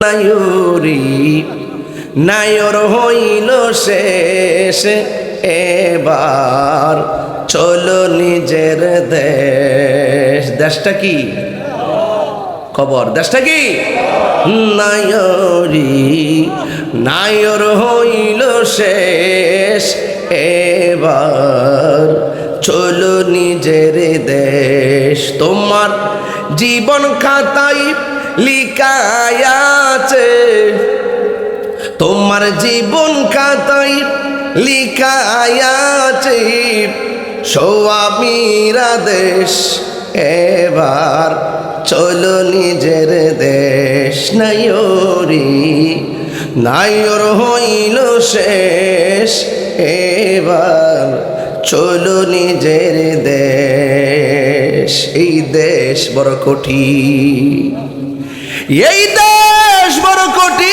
নায়ুরি নায়র হইল শেষ, এবার চলো নিজের দেশ। দেশটা কি? খবর। দেশটা কি? নায়রি নায়র হইল শেষ, এবার চলো নিজের দেশ। তোমার জীবন খাতায় লিখায় আছে, তোমার জীবন খাতায় লিখায় আছে স্বামীরা দেশ, এবার চলো নিজের দেশ। নায়রি নায়র হইল শেষ, এবার চলো নিজের দেশ। এই দেশ বড় কঠিন, এই দেশ বড় কঠিন,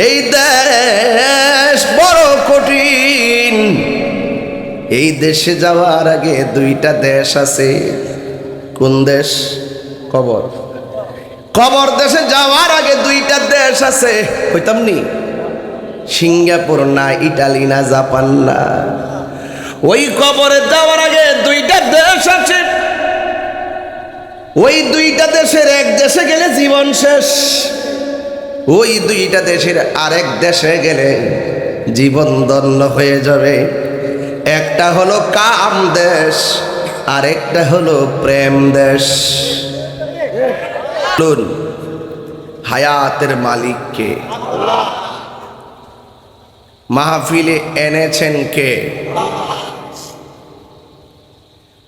এই দেশ বড় কঠিন। এই দেশে যাওয়ার আগে দুইটা দেশ আছে। কোন দেশ? কবর। কবর দেশে যাওয়ার আগে দুইটা দেশ আছে, কইতাম নি? সিঙ্গাপুর না ইটালি না জাপান না। ওই কবরে যাওয়ার আগে দুইটা দেশ আছে। ওই দুইটা দেশের এক দেশে গেলে জীবন শেষ, ওই দুইটা দেশের আরেক দেশে গেলে জীবন ধন্য হয়ে যাবে। একটা হলো কাম দেশ, আরেকটা হলো প্রেম দেশ। হায়াতের মালিক কে? মাহফিলে এনেছেন কে?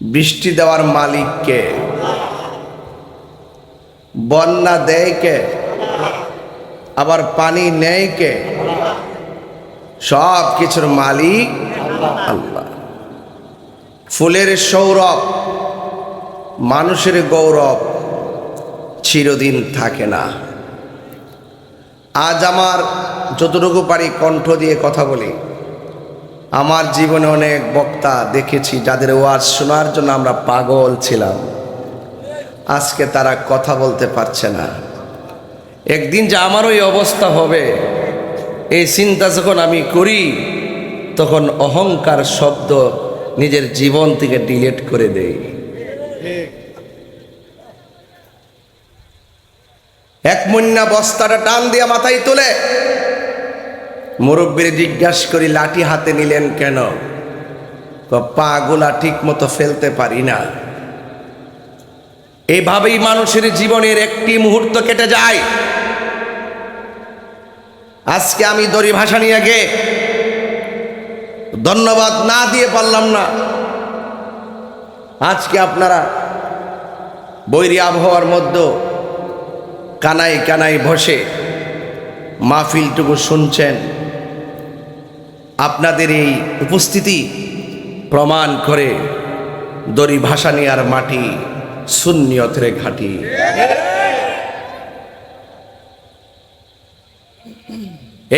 বৃষ্টি দেওয়ার মালিক কে? বন্যা দেয় কে? আবার পানি নেয় কে? সব কিছুর মালিক আল্লাহ। ফুলের সৌরভ, মানুষের গৌরব চিরদিন থাকে না। আজ আমার যতটুকু পারি কণ্ঠ দিয়ে কথা বলি। আমার জীবনে অনেক বক্তা দেখেছি যাদের ওয়াজ শোনার জন্য আমরা পাগল ছিলাম, আজকে তারা কথা বলতে পারছে না। একদিন যে আমারও এই অবস্থা হবে, এই চিন্তা যখন আমি করি, তখন অহংকার শব্দ নিজের জীবন থেকে ডিলিট করে দেই। এক মুন্না বস্তাটা টান দিয়ে মাথায় তুলে মুরব্বীর জিজ্ঞাসা করি, লাঠি হাতে নিলেন কেন? পা গুলা ঠিক মতো ফেলতে পারি না। এইভাবেই মানুষের জীবনের একটি মুহূর্ত কেটে যায়। আজকে আমি দড়ি ভাষা নিয়ে গে ধন্যবাদ না দিয়ে পারলাম না। আজকে আপনারা বৈরী আবহাওয়ার মধ্যে কানায় কানায় বসে মাহফিলটুকু শুনছেন। আপনাদের এই উপস্থিতি প্রমাণ করে দড়ি ভাষা নিয়ার মাটি সুন্নিয়তের ঘাঁটি।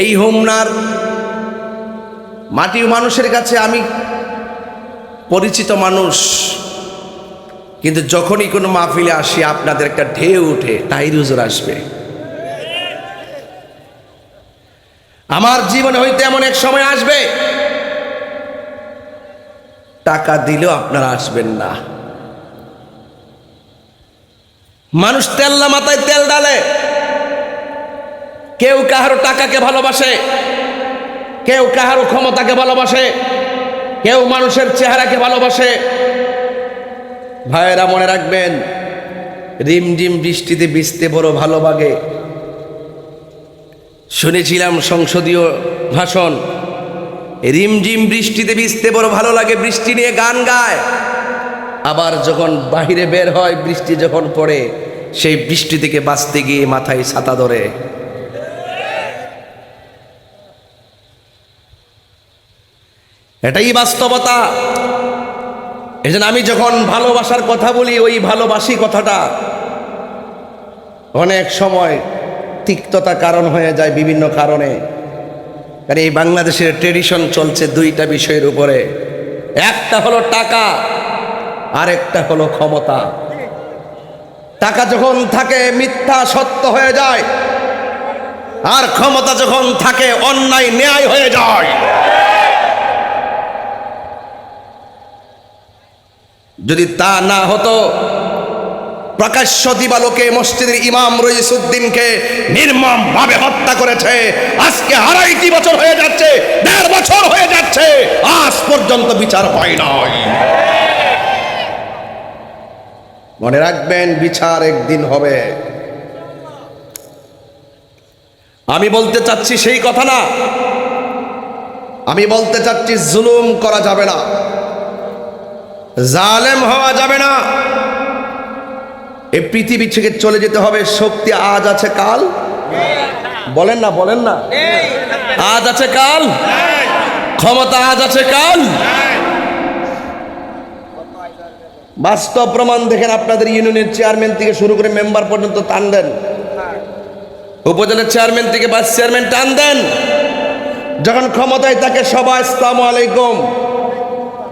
এই হোমনার মাটি মানুষের কাছে আমি পরিচিত মানুষ, কিন্তু যখনই কোনো মাহফিলে আসি আপনাদের একটা ঢেউ উঠে, তাহির হুজুর আসবে। আমার জীবনে হইতে এমন এক সময় আসবে, টাকা দিলেও আপনারা আসবেন না। মানুষ তেল্লা মাথায় তেল ডালে। কেউ কাহারো টাকাকে ভালোবাসে, কেউ কাহারো ক্ষমতাকে ভালোবাসে, কেউ মানুষের চেহারাকে ভালোবাসে। ভাইয়েরা মনে রাখবেন, রিমঝিম বৃষ্টিতে ভিজতে বড় ভালো লাগে। শুনেছিলাম সংসদীয় ভাষণ, রিমঝিম বৃষ্টিতে ভিজতে বড় ভালো লাগে, বৃষ্টি নিয়ে গান গায়। আবার যখন বাহিরে বের হয়, বৃষ্টি যখন পড়ে, সেই বৃষ্টি থেকে বাঁচতে গিয়ে মাথায় ছাতা ধরে। এটাই বাস্তবতা। এজন্য আমি যখন ভালোবাসার কথা বলি, ওই ভালোবাসি কথাটা অনেক সময় তিক্ততা কারণ হয়ে যায় বিভিন্ন কারণে। কারণ এই বাংলাদেশের ট্রেডিশন চলছে দুইটা বিষয়ের উপরে, একটা হলো টাকা, আরেকটা হলো ক্ষমতা। টাকা যখন থাকে মিথ্যা সত্য হয়ে যায়, আর ক্ষমতা যখন থাকে অন্যায় ন্যায় হয়ে যায়। যদি তা না হতো, প্রকাশ্য দিবালোকে মসজিদের ইমাম রইসুদ্দিনকে নির্মম ভাবে হত্যা করেছে। আজকে 2.5 বছর হয়ে যাচ্ছে, 1.5 বছর হয়ে যাচ্ছে, আজ পর্যন্ত বিচার হয় নাই। মনে রাখবেন, বিচার একদিন হবে। আমি বলতে চাচ্ছি সেই কথা না, আমি বলতে চাচ্ছি জুলুম করা যাবে না, জালেম হওয়া যাবে না। এই পৃথিবী থেকে চলে যেতে হবে। শক্তি আজ আছে কাল, বলেন না বলেন না, আজ আছে কাল, ক্ষমতা আজ আছে কাল। বাস্তব প্রমাণ দেখেন। আপনাদের ইউনিয়নের চেয়ারম্যান থেকে শুরু করে মেম্বার পর্যন্ত টান দেন, উপজেলার চেয়ারম্যান থেকে ভাইস চেয়ারম্যান টান দেন। যখন ক্ষমতায় থাকে সবাই আসসালামু আলাইকুম,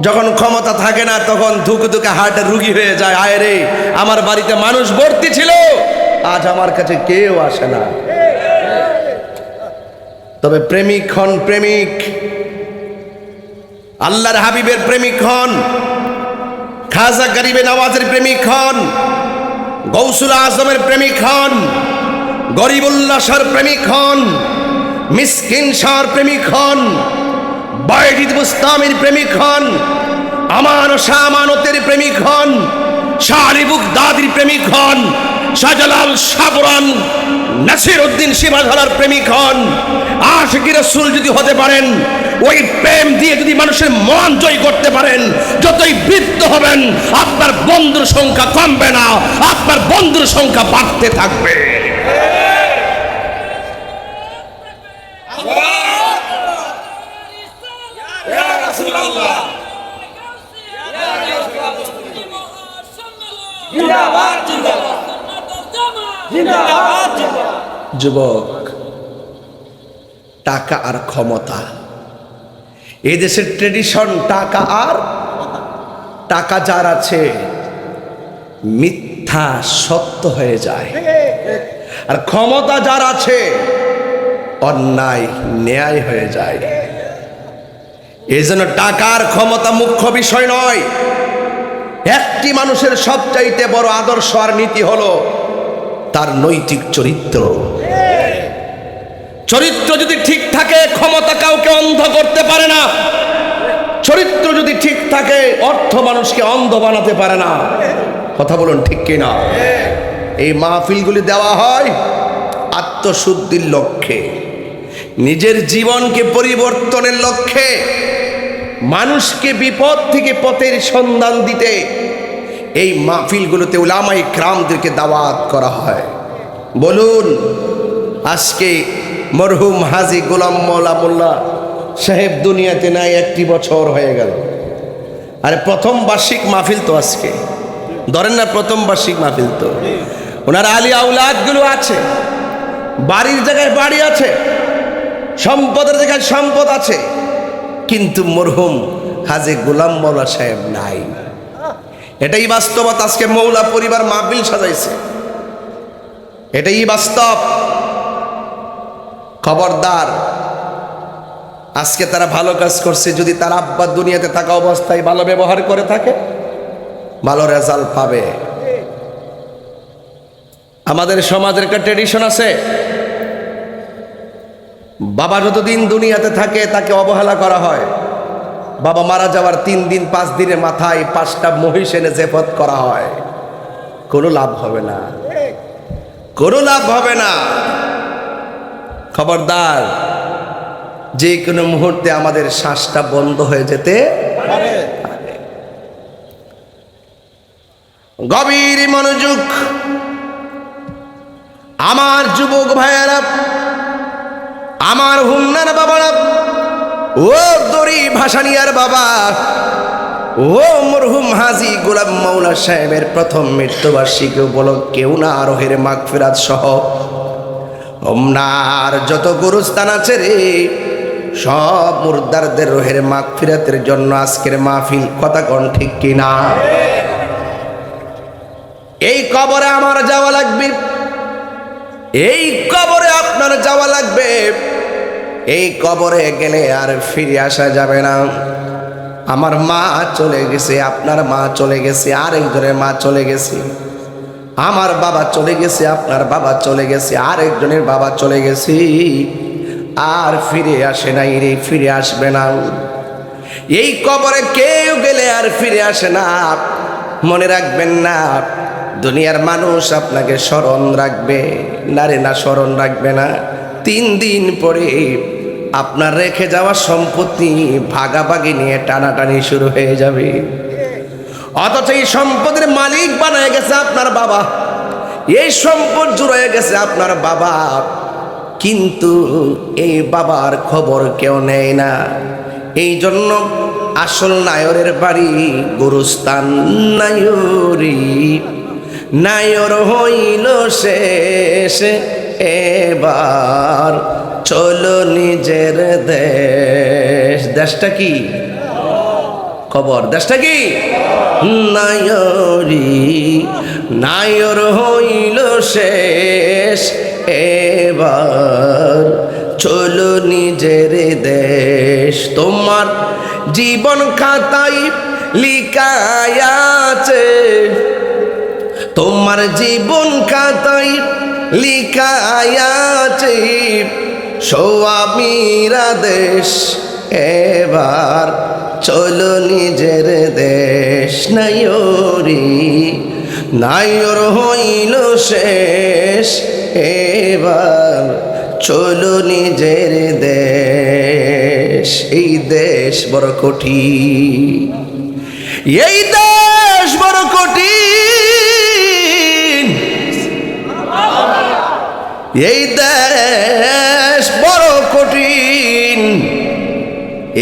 যখন ক্ষমতা থাকে না তখন ধুকে ধুকে হার্টের রুগী হয়ে যায়। আয় রে, আমার বাড়িতে মানুষ ভর্তি ছিল, আজ আমার কাছে কেউ আসে না। তবে প্রেমিক হন, প্রেমিক, আল্লাহর হাবিবের প্রেমিক হন, খাজা গরিবে নওয়াজের প্রেমিক হন, গৌসুল আজমের প্রেমিক হন, গরিবুল্লাহ শাহর প্রেমিক হন, মিসকিন শাহর প্রেমিক হন, বাইজিদ বুস্তামির প্রেমিক হন, আমান ও শাহ আমানতের প্রেমিক হন, শাহ আলী বুগদাদির প্রেমিক হন, শাহজালাল সাবরান নাসির উদ্দিন শিবাধারার প্রেমিক হন। আশিকি রাসূল যদি হতে পারেন, ওই প্রেম দিয়ে যদি মানুষের মন জয় করতে পারেন, যতই বৃদ্ধ হবেন আপনার বন্ধুর সংখ্যা কমবে না, আপনার বন্ধুর সংখ্যা বাড়তে থাকবে। যুবক, টাকা আর ক্ষমতা, এই দেশের ট্রেডিশন টাকা আর টাকা যার আছে মিথ্যা সত্য হয়ে যায়, আর ক্ষমতা যার আছে অন্যায় ন্যায় হয়ে যায়। এই জন্য টাকার ক্ষমতা মুখ্য বিষয় নয়। একটি মানুষের সবচাইতে বড় আদর্শ আর নীতি হলো তার নৈতিক চরিত্র। চরিত্র যদি ঠিক থাকে, ক্ষমতা কাউকে অন্ধ করতে পারে না। চরিত্র যদি ঠিক থাকে, অর্থ মানুষকে অন্ধ বানাতে পারে না। কথা বলুন ঠিক কিনা? এই মাহফিলগুলি দেওয়া হয় আত্মশুদ্ধির লক্ষ্যে, নিজের জীবনকে পরিবর্তনের লক্ষ্যে, মানুষকে বিপদ থেকে পথের সন্ধান দিতে এই মাহফিলগুলোতে উলামায়ে কেরামদেরকে দাওয়াত করা হয়। বলুন, আজকে মরহুম হাজী গোলাম মওলা মোল্লা সাহেব দুনিয়াতে নাই 1 বছর হয়ে গেল। আরে প্রথম বার্ষিক মাহফিল তো আজকে, ধরেন না প্রথম বার্ষিক মাহফিল তো। ওনার আলী আউলাদগুলো আছে, বাড়ির জায়গায় বাড়ি আছে, সম্পদের জায়গায় সম্পদ আছে, কিন্তু মরহুম হাজী গোলাম মওলা সাহেব নাই। এটাই বাস্তবতা। আজকে মৌলা পরিবার মাহফিল সাজাইছে, এটাই বাস্তব। খবরদার, আজকে তারা ভালো কাজ করছে, যদি তার আব্বা দুনিয়াতে থাকা অবস্থায় ভালো ব্যবহার করে থাকে, ভালো রেজাল্ট পাবে। আমাদের সমাজের একটা ট্রেডিশন আছে, বাবা যতদিন দুনিয়াতে থাকে তাকে অবহেলা করা হয়। বাবা মারা যাওয়ার 3 দিন 5 দিনের মাথায় 5টা মহিষ এনে জেফত করা হয়। কোনো লাভ হবে না, কোনো লাভ হবে না। খবরদার, যে কোনো মুহূর্তে আমাদের শ্বাসটা বন্ধ হয়ে যেতে পারে। গভীর মনোযোগ আমার যুবক ভাইয়েরা, আমার হুন্নার বাবারা, ও দরি ভাসানিয়ার বাবা, ও মরহুম হাজী গোলাম মওলা সাহেবের প্রথম মৃত্যুবার্ষিকী উপলক্ষে উনারোহের মাগফিরাত সহ ওমনার যত গুরুস্থান আছে রে, সব মুর্দারদের রোহের মাগফিরাতের জন্য আজকের মাহফিল। কথা কোন ঠিক কিনা? এই কবরে আমার যাওয়া লাগবে, এই কবরে আপনার যাওয়া লাগবে। এই কবরে গেলে আর ফিরে আসা যাবে না। আমার মা চলে গেছে, আপনার মা চলে গেছে, আরেকজনের মা চলে গেছে। আমার বাবা চলে গেছে, আপনার বাবা চলে গেছে, আরেকজনের বাবা চলে গেছে। আর ফিরে আসে নাই রে, ফিরে আসবে না। এই কবরে কেউ গেলে আর ফিরে আসে না। মনে রাখবেন না, দুনিয়ার মানুষ আপনাকে স্মরণ রাখবে না রে, না স্মরণ রাখবে না। 3 দিন পরে আপনার রেখে যাওয়া সম্পত্তি ভাগাভাগি নিয়ে টানাটানি শুরু হয়ে যাবে। অথচ এই সম্পদের মালিক বানায় গেছে আপনার বাবা, এই সম্পদ জুড়ে গেছে আপনার বাবা, কিন্তু এই বাবার খবর কেউ নেয় না। এই জন্য আসল নায়রের বাড়ি গুরুস্থান নায়রি, নায়র হইল শেষ, এবার চলো নিজের দেশ। দেশটা কি? খবর। দেশটা কি? নায়রি, নায়র হইল শেষ, এবার চলো নিজের দেশ। তোমার জীবন খাতায় লিখায় আছে, তোমার জীবন খাতায় লিখায় আছে স্বামীরা দেশ, এবার চলো নিজের দেশ। নায়রি, নায়র হইল শেষ, এবার চলো নিজের দেশ। এই দেশ বড় কঠিন, এই দেশ বড় কঠিন, এই দেশ বড় কঠিন।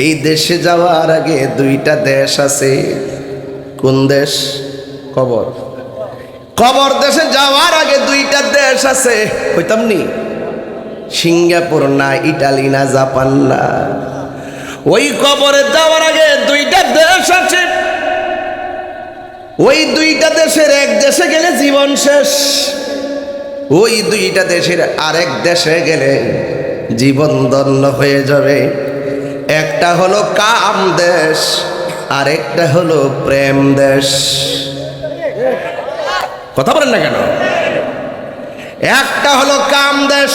এই দেশে যাওয়ার আগে 2টা দেশ আছে। কোন দেশ? কবর। কবর দেশে যাওয়ার আগে 2টা দেশ আছে, কইতাম নি? সিঙ্গাপুর না, ইটালি না, জাপান না। ওই কবরে যাওয়ার আগে 2টা দেশ আছে। ওই 2টা দেশের এক দেশে গেলে জীবন শেষ, ওই 2টা দেশের আরেক দেশে গেলে জীবন ধন্য হয়ে যাবে। একটা হলো কাম দেশ, আরেকটা হলো প্রেম দেশ। কথা বলেন না কেন? একটা হলো কাম দেশ,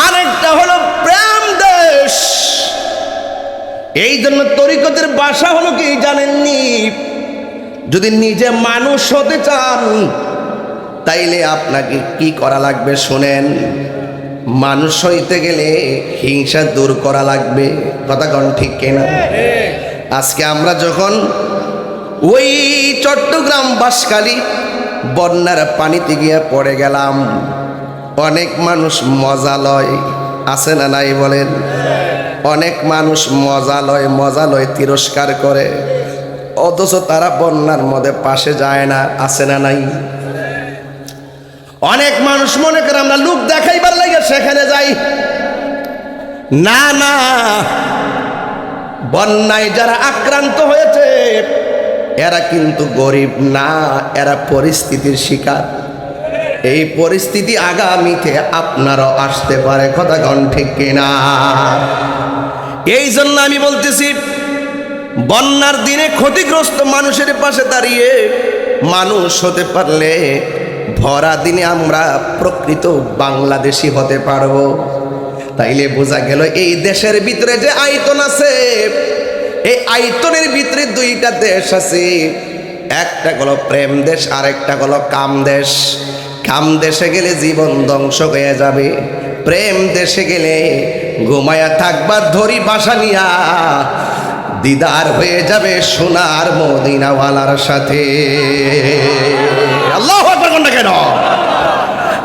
আরেকটা হলো প্রেম দেশ। এই জন্য তরিকতের ভাষা হলো কি জানেননি? যদি নিজে মানুষ হতে চান তাইলে আপনাকে কি করা লাগবে শোনেন। মানুষ হইতে গেলে হিংসা দূর করা লাগবে। কথা কোন ঠিক কিনা? আজকে আমরা যখন ওই চট্টগ্রাম বাঁশখালী বন্যার পানিতে গিয়ে পড়ে গেলাম, অনেক মানুষ মজা লয়, আছে না নাই বলেন? অনেক মানুষ মজা লয় তিরস্কার করে, অথচ তারা বন্যার মধ্যে পাশে যায় না, আছে না নাই? অনেক মানুষ মনে করে আমরা লোক দেখাইবার লাগে সেখানে যাই। না না, বন্যায় যারা আক্রান্ত হয়েছে এরা কিন্তু গরিব না, এরা পরিস্থিতির শিকার। এই পরিস্থিতি আগামীতে আপনারও আসতে পারে। কথা কোন ঠিক কিনা? এই জন্য আমি বলতেছি, বন্যার দিনে ক্ষতিগ্রস্ত মানুষের পাশে দাঁড়িয়ে মানুষ হতে পারলে ভরা দিনে আমরা প্রকৃত বাংলাদেশি হতে পারবো। তাইলে বোঝা গেল এই দেশের ভিতরে যে আয়তন আছে, এই আয়তনের ভিতরে 2টা দেশ আছে। একটা হলো প্রেম দেশ, আরেকটা হলো কাম দেশ। কাম দেশে গেলে জীবন ধ্বংস হয়ে যাবে, প্রেম দেশে গেলে ঘুমায়া থাকবার ধরি বাসা নিয়া দিদার হয়ে যাবে সোনার মদিনাওয়ালার সাথে। আল্লাহু আকবার কোনটা কেন?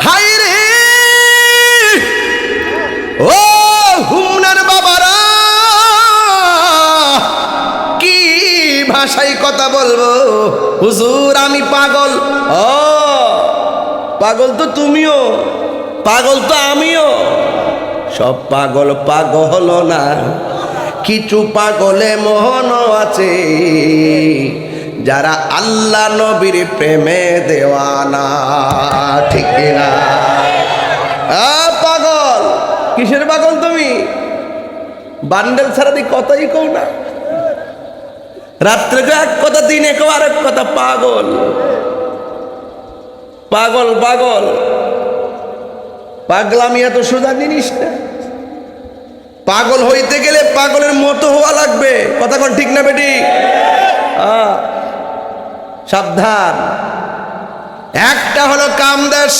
হায় রে ও হুমনার বাবারা, কি ভাষায় কথা বলবো? হুজুর আমি পাগল। ও পাগল তো তুমিও, পাগল তো আমিও। সব পাগল পাগল না, কিছু পাগলে মোহন আছে, যারা আল্লাহ নবীর প্রেমে দেওয়ানা, ঠিক না? পাগল, কিসের পাগল তুমি? বান্ডেল ছাড়া দি কথাই কও না, রাত্রে কেউ এক কথা, দিনে কেউ আরেক কথা। পাগল পাগল পাগল, পাগলামি এত সোজা জিনিস না। পাগল হইতে গেলে পাগলের মতো হওয়া লাগবে, কথা কোন ঠিক না বেটি? সাবধান। একটা হলো কামদেশ,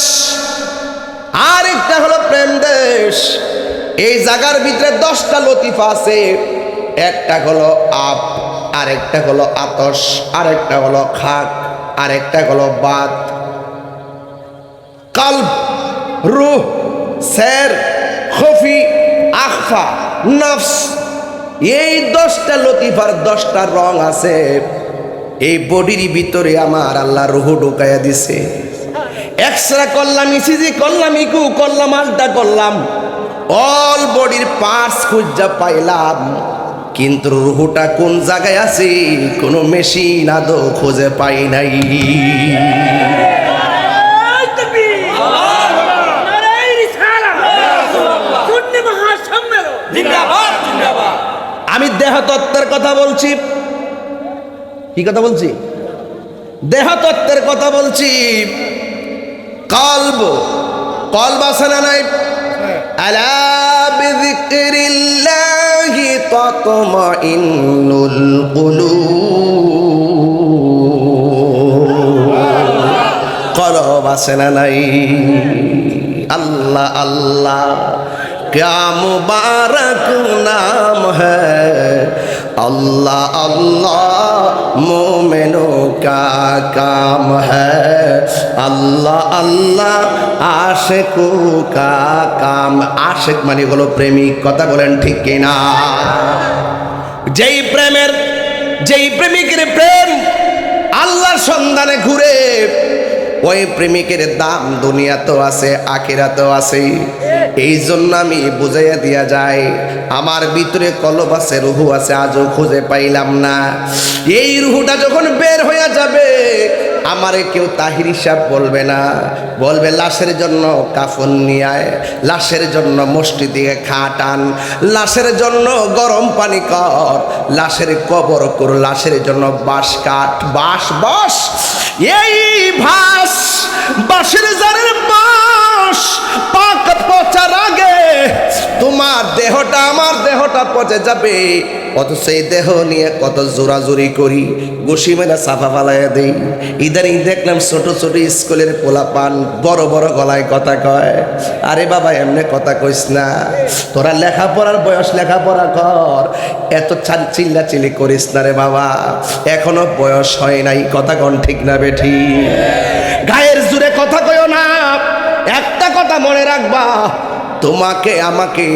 আর একটা হলো প্রেম দেশ। এই জায়গার ভিতরে 10টা লতিফা আছে। একটা হলো আপ, আরেকটা হলো আতশ, আরেকটা হলো খাক, আরেকটা হলো বাত। কলব, রূহ, সের, খফি, আখফা, নফস, এই 10টা লতিফার 10টা রং আছে। এই বডির ভিতরে আমার আল্লাহ রূহ ঢুকাইয়া দিছে। এক্সরা করলাম, ইসিজি করলাম, ইকু করলাম, আলটা করলাম, অল বডির পার্টস খুঁজা পাইলাম, কিন্তু রূহটা কোন জায়গায় আছে কোনো মেশিন আদৌ খুঁজে পাই নাই। আমি দেহতত্ত্বের কথা বলছি। কি কথা বলছি? দেহতত্ত্বের কথা বলছি। কলব, কলব আছে না নাই? আলা বিযিকরিল্লাহি তাতমাইন্নুল কুলুব। কলব আছে না নাই? আল্লাহ আল্লাহ क्या मुबारक नाम है, अल्लाह अल्लाह मोमिनों का काम है, अल्लाह अल्लाह आशिकों का काम। आशिक माने হলো প্রেমিক, কথা বলেন ঠিক কি না? যেই প্রেমিকের প্রেম আল্লাহর সন্ধানে ঘুরে, ওই প্রেমিকের দাম দুনিয়াতেও আছে, আখিরাতেও আছে। এই জন্য আমি বুঝাইয়া দিয়া যায়, আমার ভিতরে কলব আছে, রূহ আছে, আজও খুঁজে পাইলাম না। এই রূহটা যখন বের হইয়া যাবে, আমারে কেউ তাহির হিসাব বলবে না, বলবে লাশের জন্য কাফন নিয়ে আয়, লাশের জন্য মসজিদে খাট আন, লাশের জন্য গরম পানি কর, লাশের কবর কর, লাশের জন্য বাঁশ কাঠ, বাঁশ বস। এই ভাস বাঁশের জারের বাঁশ পাক পচার আগে তোমার দেহটা, আমার দেহটা পচে যাবে। অথচ এই দেহ নিয়ে কত জোরাজুরি করি, ঘুষি মেরে সাফা ফালাইয়া দেই। ইদানিং দেখলাম ছোট ছোট স্কুলের পোলাপান বড় বড় গলায় কথা কয়। আরে বাবা এমনি কথা কইস না, তোরা লেখাপড়ার বয়স, লেখাপড়া কর, এত চিল্লা চিল্লি করিস না রে বাবা, এখনো বয়স হয় নাই। কথা কোন ঠিক না বেঠি? গায়ের জুড়ে কথা কইও না। একটা কথা মনে রাখবা, তোমাকে আমাকে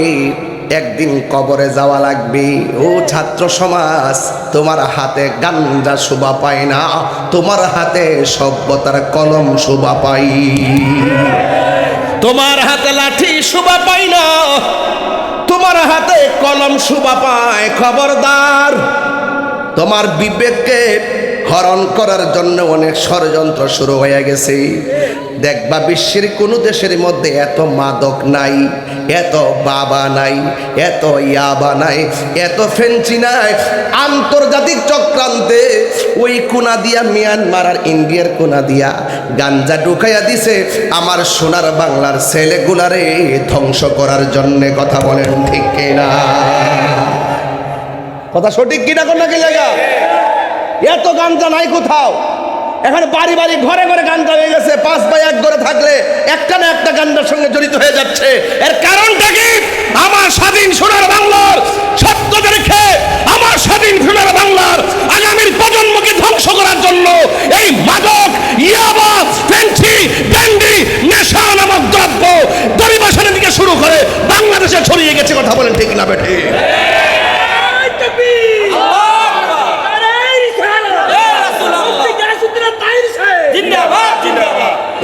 একদিন কবরে যাওয়া লাগবে। ও ছাত্র সমাজ, তোমার হাতে গাঞ্জা শোভা পায় না, তোমার হাতে সভ্যতার কলম শোভা পাই। তোমার হাতে লাঠি শোভা পায় না, তোমার হাতে কলম শোভা পায়। খবরদার, তোমার বিবেককে হরণ করার জন্য অনেক ষড়যন্ত্র শুরু হয়ে গেছে। দেখবা বিশ্বের কোনো দেশের মধ্যে এত মাদক নাই, এত বাবা নাই, এত ইয়াবা নাই, এত ফেন্সি নাই। আন্তর্জাতিক চক্রান্তে ওই কোনা দিয়া, মিয়ানমার আর ইন্ডিয়ার কোনা দিয়া গাঞ্জা ঢুকাইয়া দিছে আমার সোনার বাংলার ছেলেগুলারে ধ্বংস করার জন্যে। কথা বলেন ঠিক কিনা? কথা সঠিক কিনা? কোন কি লাগা? এত গাঞ্জা নাই কোথাও। এখন বাড়ি বাড়ি ঘরে ঘরে গাঞ্জা হয়ে গেছে। 5 ভাই এক ঘরে থাকলে একটা না একটা গাঞ্জার সঙ্গে জড়িত হয়ে যাচ্ছে। এর কারণটা কি? আমার স্বাধীন সোনার বাংলার সত্যকে রেখে, আমার স্বাধীন সোনার বাংলার আগামীর প্রজন্মকে ধ্বংস করার জন্য এই মাদক, ইয়াবা, ফেন্সি, ব্যান্ডি, নেশা নামক দ্রব্য দরিবাসনের দিকে শুরু করে বাংলাদেশে ছড়িয়ে গেছে। কথা বলেন ঠিক না বেঠে?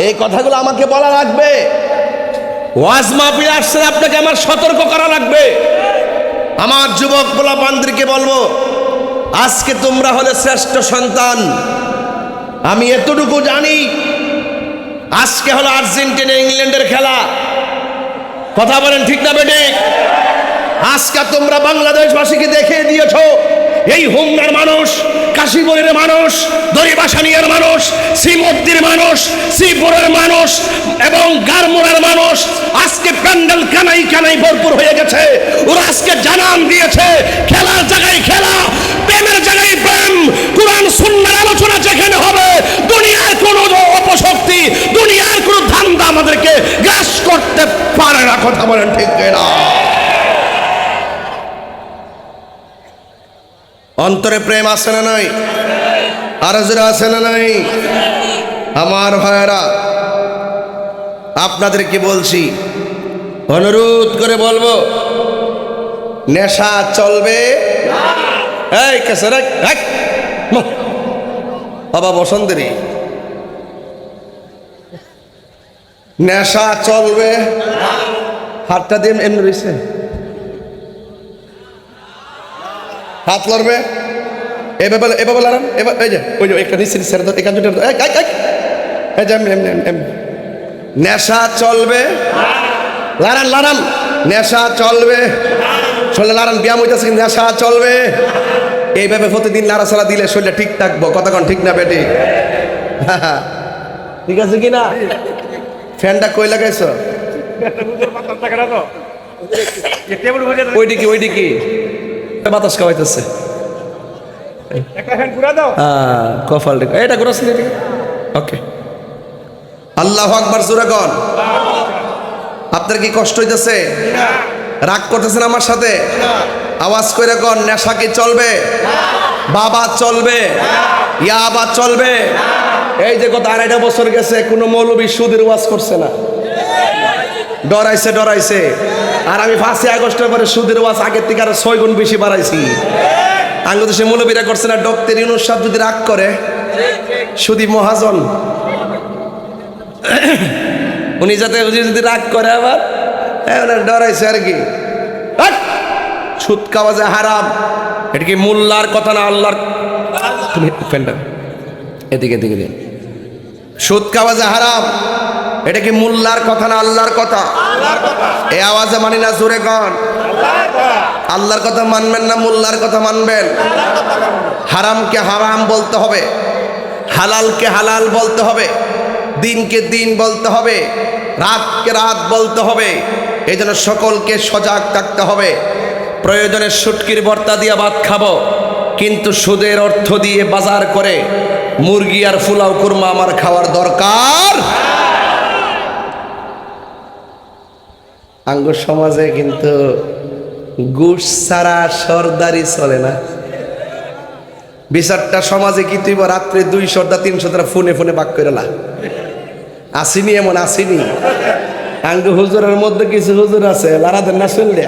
এই কথাগুলো আমাকে বলা লাগবে। ওয়াজ মাহফিল আসছেন, আপনাকে আমার সতর্ক করা লাগবে। আমার যুবক পোলাপানদেরকে বলবো, আজকে তোমরা হলে শ্রেষ্ঠ সন্তান। আমি এতটুকু জানি, আজকে হলো আর্জেন্টিনা ইংল্যান্ডের খেলা। কথা বলেন ঠিক না বেটে? আজকে তোমরা বাংলাদেশবাসীকে দেখিয়ে দিয়েছো এই হোমনার মানুষ, কাশীপুরের মানুষ, দড়িবাসানিয়ার মানুষ, শ্রীমদ্দির মানুষ, শ্রীপুরের মানুষ এবং গারমোড়ার মানুষ আজকে প্যান্ডেল কানাই কানাই ভরপুর হয়ে গেছে। ওরা আজকে জানান দিয়েছে খেলার জায়গায় খেলা, প্রেমের জায়গায় প্রেম, কোরআন সুন্নাহর আলোচনা যেখানে হবে, দুনিয়ার কোনো অপশক্তি, দুনিয়ার কোনো ধান্দা আমাদেরকে গ্রাস করতে পারে না। কথা বলেন ঠিক না? অন্তরে প্রেম আছে না নাই? আর যারা আছে না নাই? আমার ভাইয়েরা, আপনাদেরকে বলছি, অনুরোধ করে বলবো, নেশা চলবে। এই কেসে রে বাবা বসন্তেরই নেশা চলবে। হাতটা দিয়ে এমনি রয়েছে, হাত লড়বে এভাবে এভাবে লড়ান। এবার এই যে ওই যে একটা নিচে ছেড়ে দাও, এখান থেকে এই যে এমনি নেশা চলবে। লড়ান লড়ান, নেশা চলবে। শরীরে লড়ান, ব্যায়াম হইতেছে, নেশা চলবে। এইভাবে প্রতিদিন নাড়াচাড়া দিলে শরীরটা ঠিক থাকবো। কতক্ষণ ঠিক না বেটি? ঠিক আছে কি না? ফ্যানটা কই লাগাইছো? ওইদিকে ওইদিকে বাতাস খাওয়াইতেছে। কফাল এটা ঘুরাস। ওকে, আল্লাহু আকবার জোরে কর। আপনার কি কষ্ট হইতেছে? রাগ করতেছেন আমার সাথে? আওয়াজ করে কর, নেশা কি চলবে? বাবা চলবে? ইয়াবা চলবে? এই যে গত 2.5 বছর গেছে, কোনো মৌলবী সুদের ওয়াজ করছে না। ডরাইছে। আর আমি 5 আগস্টের পরে সুদের ওয়াজ আগের থেকে আরো 6 গুণ বেশি বাড়াইছি। বাংলাদেশে মৌলবীরা করছে না। ডক্টর ইউনূস সাহেব যদি রাগ করে, সুদী মহাজন উনি যাতে যদি রাগ করে আবার ডরাইছে আর কি। সুদ খাওয়া যে হারাম, এটা কি মোল্লার কথা না আল্লাহর? তুমি ফ্যানটা এদিকে এদিকে দিন। সুদ খাওয়া যে হারাম, এটা কি মোল্লার কথা না আল্লাহর কথা? এই আওয়াজে মানি না, জোরে কন। আল্লাহর কথা মানবেন না মোল্লার কথা মানবেন? হারামকে হারাম বলতে হবে, হালালকে হালাল বলতে হবে, দিনকে দিন বলতে হবে, রাতকে রাত বলতে হবে। এই জন্য সকলকে সজাগ থাকতে হবে। প্রয়োজনে শুটকির ভর্তা দিয়ে ভাত খাবো, কিন্তু সুদের অর্থ দিয়ে বাজার করে মুরগি আর ফুলাও কুরমা আমার খাওয়ার দরকার। আঙ্গুর সমাজে কিন্তু ঘুষ ছাড়া সর্দারি চলে না। বিচারটা সমাজে কি তুই রাত্রে 2 সর্দার 3 সর্দার ফোনে ফোনে বাক করে না আসিনি, এমন আসিনি। আঙ্গ হুজুরের মধ্যে কিছু হুজুর আছে, লারাদের না শুনলে,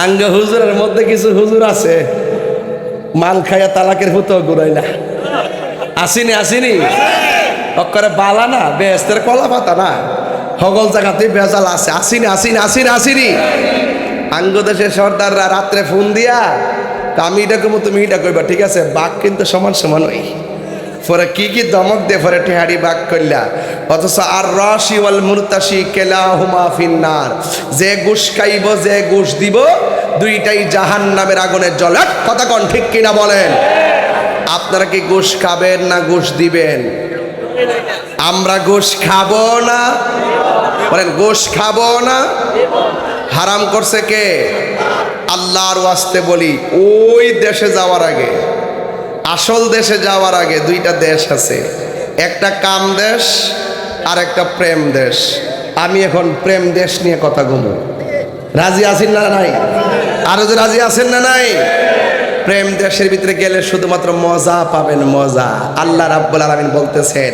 আঙ্গ হুজুরের মধ্যে কিছু হুজুর আছে মাল খাইয়া তালাকের ভূত ঘুরাইলা। আসিনি অক্ষরে বালা না, বেস্তের কলা পাতা না, হগল জায়গাতে বেজাল আছে। আসিনি। আঙ্গ দেশের সর্দাররা রাত্রে ফোন দিয়া, আমি এটা কমো তুমি এটা কইবা, ঠিক আছে? বাঘ কিন্তু সমান সমান ওই পরে কি দমক দে পরে টেহারি বাঘ করলা। অথচ আর রশি ওয়াল মুরতাশি কেলাহুমা ফিন্নার, যে ঘুষ খাইব যে ঘুষ দিব দুইটাই জাহান্নামের আগুনের জ্বলে। কথা কোন ঠিক কিনা বলেন? আপনারা কি ঘুষ খাবেন না ঘুষ দিবেন? আমরা ঘুষ খাবো না, বলেন ঘুষ খাবো না। হারাম করছে কে? আল্লাহর ওয়াস্তে বলি, ওই দেশে যাওয়ার আগে, আসল দেশে যাওয়ার আগে 2টা দেশ আছে, একটা কাম দেশ আর একটা প্রেম দেশ। আমি এখন প্রেম দেশ নিয়ে কথা বলবো। রাজি আছেন না নাই? আরো যে রাজি আছেন না নাই? প্রেম দেশের ভিতরে গেলে শুধুমাত্র মজা পাবেন, মজা। আল্লাহ রাব্বুল আলামিন বলতেছেন,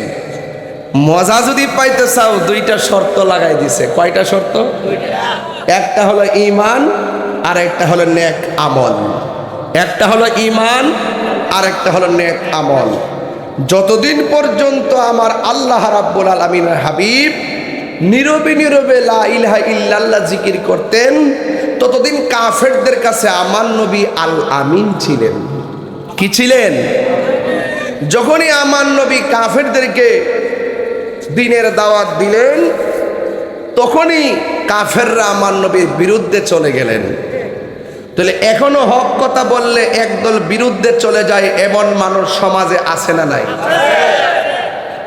মজা যদি পাইতে চাও 2টা শর্ত লাগাই দিছে। কয়টা শর্ত? একটা হলো ঈমান আর একটা হলো নেক আমল। একটা হলো ঈমান আর একটা হলো নেক আমল। যতদিন পর্যন্ত আমার আল্লাহ রাব্বুল আলামিনের হাবিব নীরবে নীরবে লা ইলাহা ইল্লাল্লাহ জিকির করতেন, ততদিন কাফেরদের কাছে আমার নবী আল আমিন ছিলেন। কি ছিলেন? যখনই আমার নবী কাফেরদেরকে দ্বীনের দাওয়াত দিলেন, তখনই কাফেররা আমার নবীর বিরুদ্ধে চলে গেলেন। তাহলে এখনো হক কথা বললে একদল বিরুদ্ধে চলে যায়, এমন মানুষ সমাজে আছে না নাই?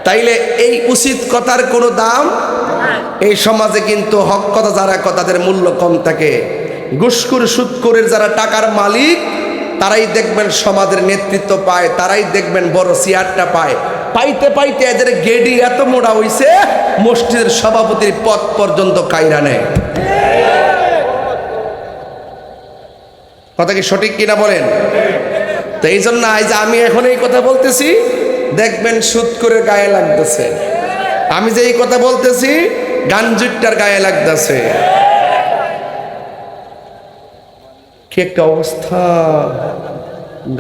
তাইলে এই উচিত কথার কোনো দাম এই সমাজে কিন্তু হক কথা যারা তাদের মূল্য কম থাকে। ঘুষখোর সুদখোরের যারা টাকার মালিক তারাই দেখবেন সমাজের নেতৃত্ব পায়, তারাই দেখবেন বড় চেয়ারটা পায়। পাইতে পাইতে এদের গেডি এত মোড়া হইছে, মসজিদের সভাপতির পদ পর্যন্ত কায়রা নেয়। কথা কি সঠিক কিনা বলেন? তো এই জন্য আজ আমি এখন এই কথা বলতেছি, দেখবেন সুদখোরের গায়ে লাগতেছে। আমি যে এই কথা বলতেছি গাঞ্জুট্টার গায়ে লাগতেছে। কি একটা অবস্থা,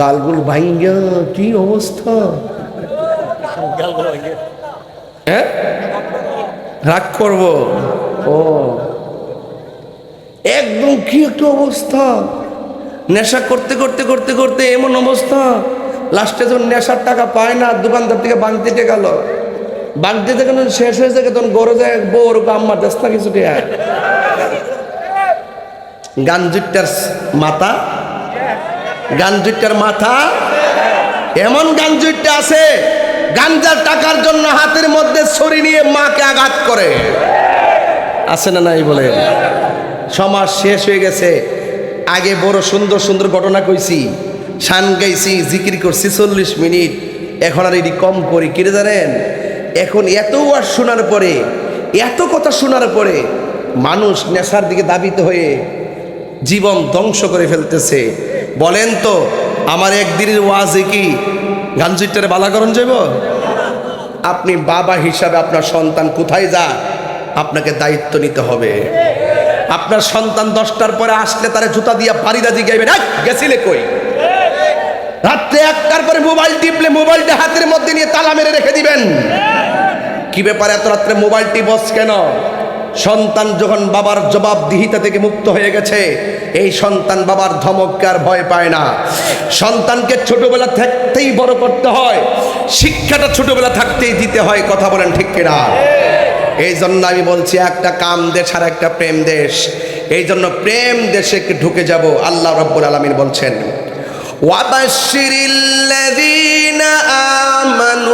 গালগুল ভাঙ্গা, কি অবস্থা! হ্যাঁ, রাগ করবো? ও একদম কি একটা অবস্থা! নেশা করতে করতে করতে করতে এমন অবস্থা, লাস্টে যখন নেশার টাকা পায় না, দোকানদার থেকে বাংতে গেল, বাংতে যখন শেষ হয়ে যায় তখন গরো যায়, বউর আম্মার দেশ না কিছু গাঞ্জুট্টার মাথা, গাঞ্জুট্টার মাথা এমন গাঞ্জুট্টা আছে, গাঞ্জার টাকার জন্য হাতের মধ্যে ছুরি নিয়ে মাকে আঘাত করে। আছে না নাই বলে? সমাজ শেষ হয়ে গেছে। আগে বড় সুন্দর সুন্দর ঘটনা কইছি, শান গাইছি, জিকির করছি 40 মিনিট, এখন আর এটি কম করি। কিরে জানেন, এখন এত ওয়াজ শোনার পরে, এত কথা শোনার পরে মানুষ নেশার দিকে দাবিত হয়ে জীবন ধ্বংস করে ফেলতেছে। বলেন তো, আমার একদিনের ওয়াজে কি গাঞ্জুট্টারে বালাকরণ যাইব? আপনি বাবা হিসাবে আপনার সন্তান কোথায় যা, আপনাকে দায়িত্ব নিতে হবে। আপনার সন্তান 10টার পরে আসলে তারা জুতা দিয়া বাড়িদা জিগাইবেন, গেছিলে কই? রাত্রে 1টার পরে মোবাইল টিপলে মোবাইলটা হাতের মধ্যে নিয়ে তালা মেরে রেখে দিবেন। কি ব্যাপার, এত রাত্রে মোবাইল টিপস কেন? সন্তান যখন বাবার জবাবদিহিতা থেকে মুক্ত হয়ে গেছে, এই সন্তান বাবার ধমককে আর ভয় পায় না। সন্তানকে ছোটবেলা থাকতেই বড় করতে হয়, শিক্ষাটা ছোটবেলা থাকতেই দিতে হয়। কথা বলেন ঠিক কিনা? এই জন্য আমি বলছি, একটা কাম দেশ আর একটা প্রেম দেশ। এই জন্য প্রেম দেশে ঢুকে যাব। আল্লাহ রাব্বুল আলামিন বলছেন, ওয়াবাশশিরিল্লাযীনা আমানু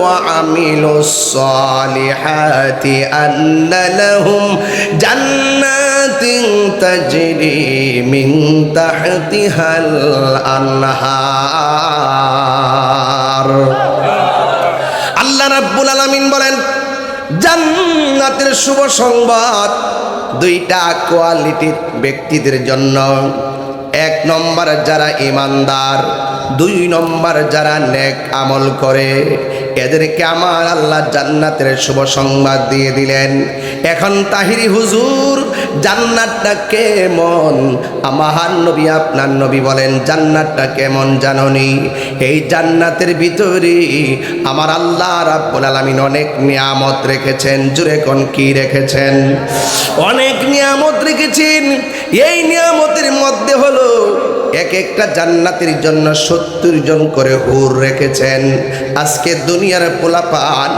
ওয়া আমিলুস সালিহাতি আন্না লাহুম জান্নাতিন তাজরি মিন তাহতিহাল আনহার। আল্লাহ রাব্বুল আলামিন বলেন, জান্নাতের শুভ সংবাদ 2টা কোয়ালিটির ব্যক্তিদের জন্য। 1 নম্বর যারা ইমানদার, 2 নম্বর যারা নেক আমল করে, এদেরকে আমার আল্লাহ জান্নাতের শুভ সংবাদ দিয়ে দিলেন। এখন তাহিরি হুজুর, জান্নাতটা কেমন? আমার নবী, আপনার নবী বলেন, জান্নাতটা কেমন জাননি? এই জান্নাতের ভিতরে আমার আল্লাহ রাব্বুল আলামিন অনেক নিয়ামত রেখেছেন। জুরে কোন কি রেখেছেন? অনেক নিয়ামত রেখেছেন। এই নিয়ামতের মধ্যে হলো এক একটা জান্নাতের জন্য 70 জন করে হুর রেখেছেন। আজকে দুনিয়ার পোলাপান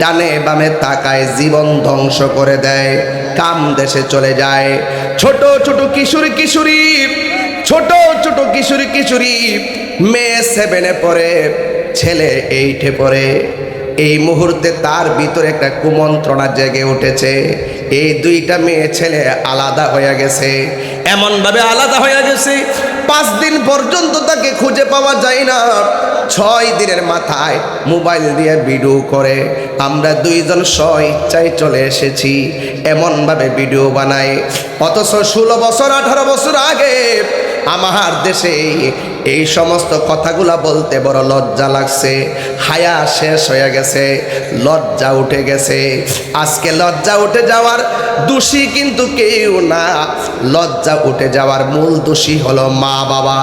ডানে বামে তাকায়, জীবন ধ্বংস করে দেয়, কাম দেশে চলে যায়। ছোট ছোট কিশোরী কিশোরী, ছোট ছোট কিশোরী কিশোরী, মেয়ে 7-এ পড়ে, ছেলে 8-এ পড়ে। এই মুহূর্তে তার ভিতরে একটা কুমন্ত্রণা জেগে উঠেছে। এই 2টা মেয়ে ছেলে আলাদা হয়ে গেছে, এমনভাবে আলাদা হয়ে গেছে 5 দিন পর্যন্ত তাকে খুঁজে পাওয়া যায় না। 6 দিনের মাথায় মোবাইল দিয়ে ভিডিও করে, আমরা 2 জন স্ব-ইচ্ছায় চলে এসেছি, এমনভাবে ভিডিও বানায়। অথচ 16 বছর 18 বছর আগে আমার দেশে এই সমস্ত কথাগুলা বলতে বড় লজ্জা লাগছে। হায়া শেষ হয়ে গেছে, লজ্জা উঠে গেছে। আজকে লজ্জা উঠে যাওয়ার দোষী কিন্তু কেউ না, লজ্জা উঠে যাওয়ার মূল দোষী হলো মা বাবা।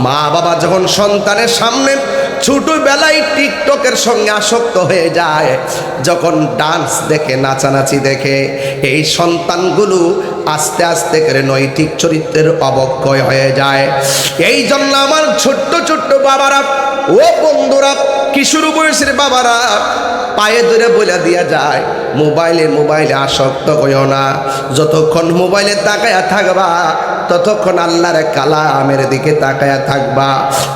মা বাবা যখন সন্তানের সামনে ছোটবেলায় টিকটকের সঙ্গে আসক্ত হয়ে যায়, যখন ডান্স দেখে, নাচানাচি দেখে, এই সন্তানগুলো আস্তে আস্তে করে নৈতিক চরিত্রের অবক্ষয় হয়ে যায়। এই জন্য আমার ছোট্ট ছোট্ট বাবারা, ও বন্ধুরা, কিশোর বয়সের বাবারা, পায়ে ধরে বলে দিয়া যায়, মোবাইলে আসক্ত হইও না। যতক্ষণ মোবাইলে তাকায়া থাকবা ততক্ষণ আল্লাহর কালামের দিকে তাকায়া থাকবা,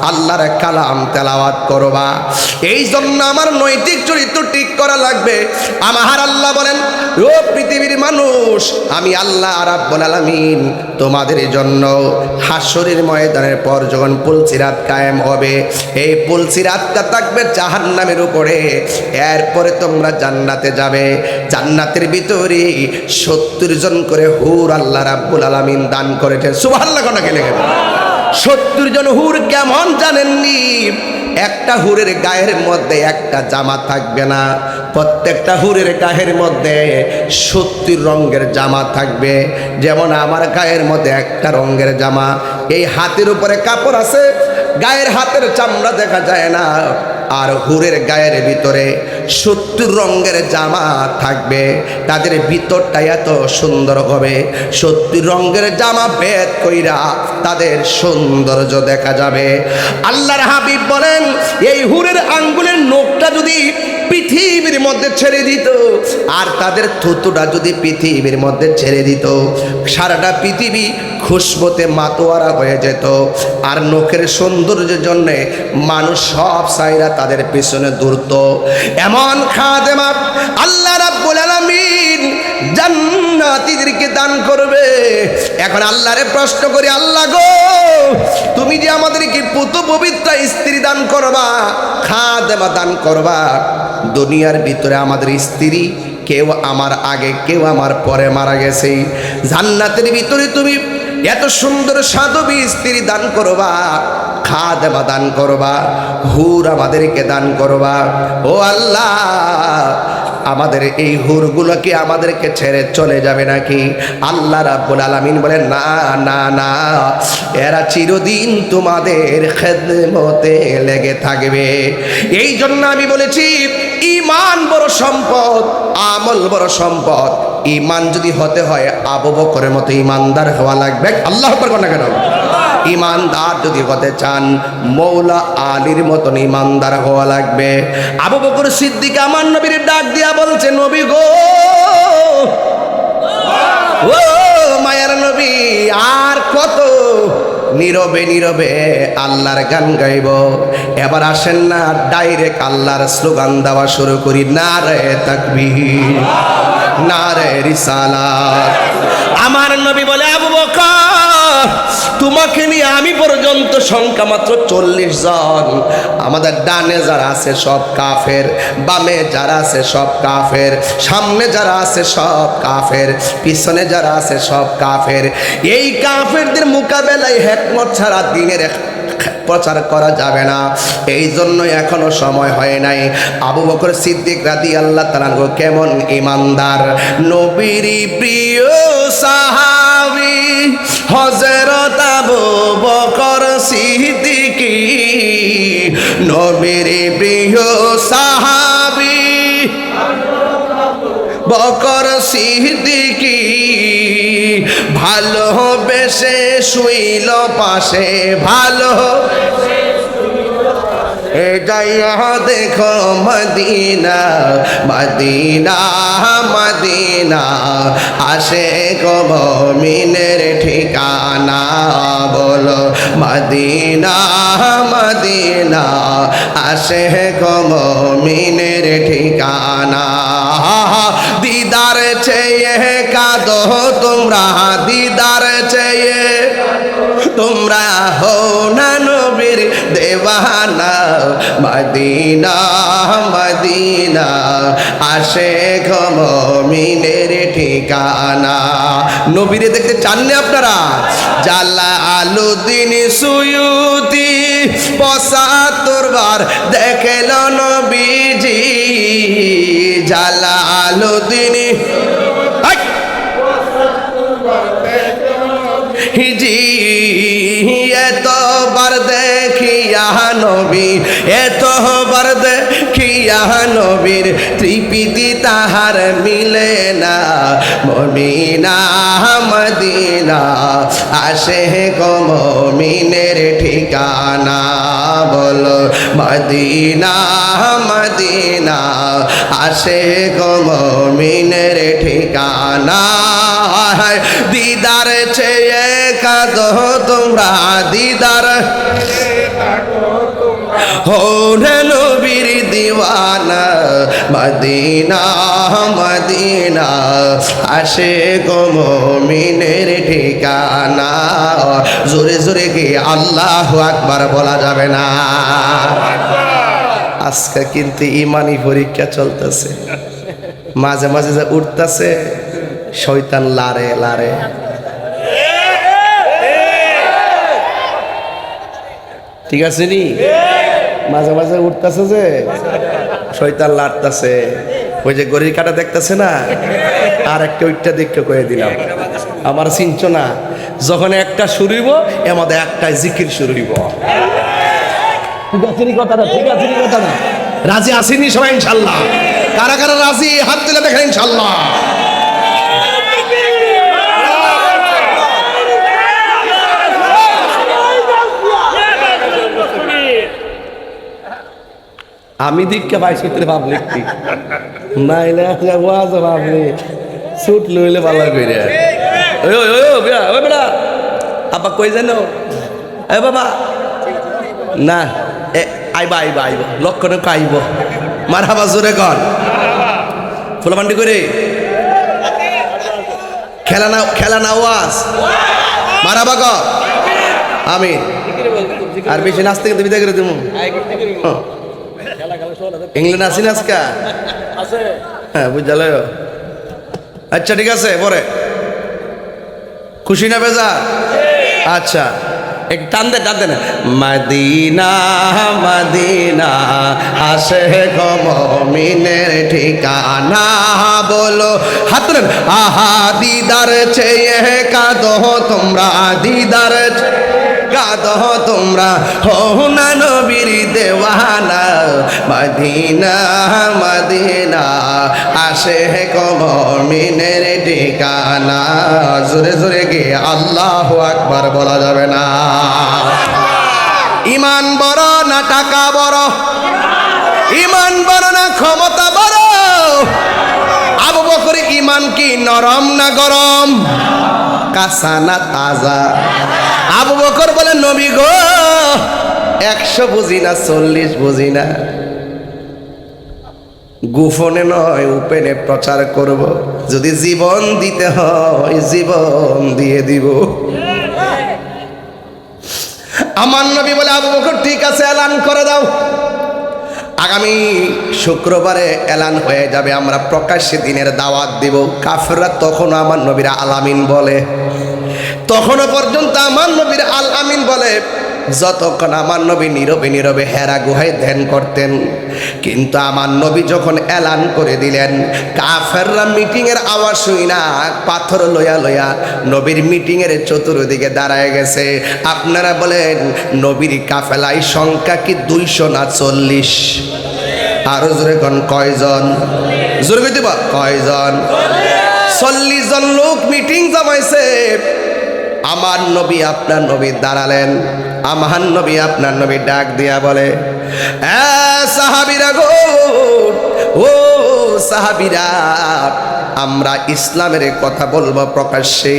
আল্লাহর কালাম তেলাওয়াত করবা। এই জন্য আমার নৈতিক চরিত্র ঠিক করা লাগবে। আমার আল্লাহ বলেন, ও পৃথিবীর মানুষ, আমি আল্লাহ রাব্বুল আলামিন তোমাদের জন্য হাসরের ময়দানের পর যখন পুলসিরাত কায়েম হবে, এই পুলসিরাতটা থাকবে জাহান্নামের উপরে, এরপরে তোমরা জান্নাতে যাবে। জান্নাতের ভিতরে 70 জন করে হুর আল্লাহ রাব্বুল আলামিন দান করেছেন। সুবহানাল্লাহ, কোন কে লেগে 70 জন হুর কেমন জানেননি? একটা হুরের গায়ের মধ্যে একটা জামা থাকবে না, প্রত্যেকটা হুরের গায়ের মধ্যে 70 রঙের জামা থাকবে। যেমন আমার গায়ের মধ্যে একটা রঙের জামা, এই হাতের উপরে কাপড় আছে, গায়ের হাতের চামড়া দেখা যায় না। আর হুরের গায়ের ভিতরে 70 রঙের জামা থাকবে, তাদের ভিতরটা এত সুন্দর হবে। 70 রঙের জামা ভেদ কইরা তাদের সৌন্দর্য দেখা যাবে। আল্লাহর হাবিব বলেন, এই হুরের আঙ্গুলের নখটা যদি পৃথিবীর মধ্যে ছেড়ে দিত, আর তাদের থুতুটা যদি পৃথিবীর মধ্যে ছেড়ে দিত, সারাটা পৃথিবী খুশবুতে মাতোয়ারা হয়ে যেত। আর নখের সৌন্দর্যের জন্য মানুষ সব সাইরা তাদের পিছনে দৌড়ত। এমন খাদেমা আল্লাহ রাব্বুল আলামিন জান্নাতীদেরকে দান করবে। এখন আল্লাহরে প্রশ্ন করি, আল্লাহ গো, তুমি যে আমাদেরকে পুত পবিত্র স্ত্রী দান করবা, খাদেমা দান করবা, দুনিয়ার ভিতরে আমাদের স্ত্রী কেউ আমার আগে কেউ আমার পরে মারা গেছে, জান্নাতের ভিতরে তুমি এত সুন্দর সাধবী স্ত্রী দান করবা, খাদেমা দান করবা, হুর আমাদেরকে দান করবা। ও আল্লাহ, আমাদের এই হুরগুলোকে আমাদেরকে ছেড়ে চলে যাবে নাকি? আল্লাহ রাব্বুল আলামিন বলেন, না না না, এরা চিরদিন তোমাদের খেদমতে লেগে থাকবে। এই জন্য আমি বলেছি, ঈমান বড় সম্পদ, আমল বড় সম্পদ। ঈমান যদি হতে হয় আবু বকরের মতো ঈমানদার হওয়া লাগবে। আল্লাহু আকবার না কেন? ঈমানদার যদি হতে চান মৌলা আলীর মতন ঈমানদার হওয়া লাগবে। আবু বকর সিদ্দিক আমার নবীর ডাক দিয়া বলছে, নবী গো, ও মায়ার নবী, আর কত নীরবে নীরবে আল্লাহর গান গাইব? এবার আসেন না ডাইরেক্ট আল্লাহর স্লোগান দেওয়া শুরু করি, নারে তাকবীর, নারে রিসালাত। আমার নবী বলে, আবু বকর, তোমাকে নিয়ে আমি পর্যন্ত সংখ্যা মাত্র 40 জন। আমাদের ডানে যারা আছে সব কাফের, বামে যারা আছে সব কাফের, সামনে যারা আছে সব কাফের, পিছনে যারা আছে সব কাফের। এই কাফেরদের মোকাবেলায় হিকমত ছাড়া দ্বীনের প্রচার করা যাবে না। এই জন্য এখনো সময় হয় নাই। আবু বকর সিদ্দিক রাদিয়াল্লাহু তাআলা কেমন ঈমানদার, নবীর প্রিয় সাহাবী হযরত আবু বকর সিদ্দিক, নবীর প্রিয় সাহাবী বকর সিদ্দিক, ভালোবেসে শুইল পাশে, ভালো যাইয়া দেখো মদিনা, মদিনা মদিনা, আশিক মুমিনের ঠিকানা, বলো মদিনা মদিনা, আশিক মুমিনের ঠিকানা। দিদার চেয়ে কাঁদো তোমরা, দিদার চেয়ে তোমরা হও না নবীর দেওয়ানা, মদিনা মদিনা, আশিক মুমিনের ঠিকানা। নবীরে দেখতে চাননি আপনারা? জালালউদ্দিন সুয়ুতি ৭৫ বার দেখল নবীজি, জালালউদ্দিন হিজি এতবার দেখিয়া নবী, এতবার দেখিয়া নবীর তৃপ্তি তাহার মিলে না মমিনা মদিনা আসে গো মমিনের ঠিকানা বলো মদিনা মদিনা আসে গো মমিনের ঠিকানা দিদার চেয়ে কাঁদো তোমরা দিদার হোনে নবীর দিওয়ানা মদিনা মদিনা আসে গো মুমিনের ঠিকানা জোরে জোরে কি আল্লাহু আকবার বলা যাবে না আজকে কিন্তু ইমানি পরীক্ষা চলতেছে মাঝে মাঝে যে উঠতেছে শয়তান লারে লারে ঠিক আছে নি মাঝে মাঝে উঠতেছে যে শয়তান লাড়তেছে ওই যে গড়ির কাটা দেখতেছে না আর একটা ওইটা দেখতে কয়ে দিলাম আমার চিনছ না যখন একটা শুরু হইব এর মধ্যে একটা জিকির শুরু হইব ঠিক আছে নি কথাটা ঠিক আছে নি কথাটা রাজি আসেনি সবাই ইনশাল্লাহ কারা কারা রাজি হাত তুলে দেখেন ইনশাল্লাহ আমি দীক্ষা পাইছি ভাবলি কি নাইলে ভাবলি সুট লইলে ভালো করে ওই বেটা আপা কই জানো এ বাবা না আইবা আইবা আইব লক্ষণে আইব মার হাবা জোরে কর ফুলাবান্ডি করে খেলা না ওয়াজ মারাবা কর আমি আর বেশি নাচতে কিন্তু বিদায় করে দেবো ইংল্যান্ড আসি না আজকা হ্যাঁ বুঝাল আচ্ছা ঠিক আছে পরে খুশি না বেজা আচ্ছা এক টান দে না মদিনা মদিনা আসে গো মুমিনের ঠিকানা বলো হাত তুলেন আহা দিদার চেয়ে কাঁদো তোমরা দিদার কাঁদো তোমরা হো না নবীর দেওয়ানা মদিনা মদিনা আসে গো মুমিনের ঠিকানা জোরে জোরে গিয়ে আল্লাহু আকবার বলা যাবে না ইমান বড় না টাকা বড় ইমান বড় না ক্ষমতা বড় আবু বকর ইমান কি নরম না গরম কাঁচা না তাজা আবু বকর বলে নবী গো 100 বুঝি না 40 বুঝি না গোপনে নয় ওপেনে প্রচার করব যদি জীবন দিতে হয় জীবন দিয়ে দিব আমার নবী বলে আবু বকর ঠিক আছে এলান করে দাও আগামী শুক্রবারে এলান হয়ে যাবে আমরা প্রকাশ্যে দিনের দাওয়াত দিব কাফেররা তখনও আমার নবীর আল আমিন বলে তখনও পর্যন্ত আমার নবীর আল আমিন বলে যতক্ষণ আমার নবী নীরবে নীরবে হেরা গুহায় ধ্যান করতেন কিন্তু আমার নবী যখন এলান করে দিলেন কাফেররা মিটিংয়ের আওয়াজ শুই না পাথর লইয়া লইয়া নবীর মিটিংয়ের চতুর্দিকে দাঁড়ায় গেছে আপনারা বলেন নবীর কাফেলায় সংখ্যা কি 200 না 40 আরো জোরে কোন কয়জন জোরে কইতে বা কয়জন 40 জন লোক মিটিং জমাইছে আমার নবী আপনার নবী দাঁড়ালেন আমার নবী আপনার নবী ডাক দিয়া বলে সাহাবীরা গো ও সাহাবীরা আমরা ইসলামের কথা বলবো প্রকাশ্যে